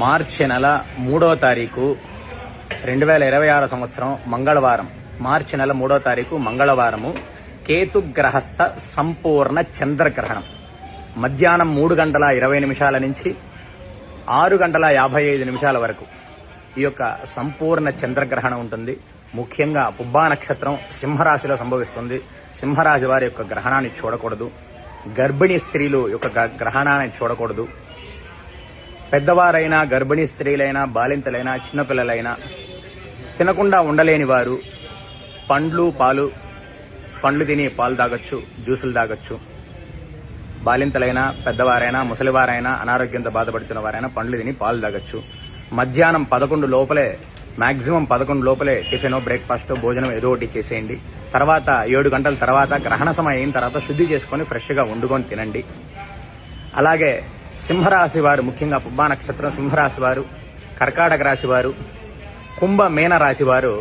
మార్చి నెల 3వ తారీఖు 2026 సంవత్సరం మంగళవారం. మార్చి నెల 3వ తారీఖు మంగళవారము కేతుగ్రహస్థ సంపూర్ణ చంద్రగ్రహణం. మధ్యాహ్నం 3 గంటల 20 నిమిషాల నుంచి 6 గంటల 55 నిమిషాల వరకు ఈ యొక్క సంపూర్ణ చంద్రగ్రహణం ఉంటుంది. ముఖ్యంగా పుబ్బా నక్షత్రం సింహరాశిలో సంభవిస్తుంది. సింహరాశి వారి యొక్క గ్రహణాన్ని చూడకూడదు. గర్భిణీ స్త్రీలు యొక్క గ్రహణాన్ని చూడకూడదు. పెద్దవారైనా, గర్భిణీ స్త్రీలైనా, బాలింతలైనా, చిన్నపిల్లలైనా, తినకుండా ఉండలేని వారు పండ్లు తిని పాలు తాగొచ్చు, జ్యూసులు తాగొచ్చు. బాలింతలైనా, పెద్దవారైనా, ముసలివారైనా, అనారోగ్యంతో బాధపడుతున్న వారైనా పండ్లు తిని పాలు తాగొచ్చు. మధ్యాహ్నం 11 లోపలే, మాక్సిమం 11 లోపలే టిఫిన్, బ్రేక్ఫాస్ట్, భోజనం ఏదో ఒకటి చేసేయండి. తర్వాత 7 గంటల తర్వాత గ్రహణ సమయం అయిన తర్వాత శుద్ధి చేసుకుని ఫ్రెష్ గా వండుకొని తినండి. అలాగే సింహరాశి వారు, ముఖ్యంగా పుబ్బా నక్షత్రం సింహరాశి వారు, కర్కాటక రాశి వారు, కుంభ మీన రాశి వారు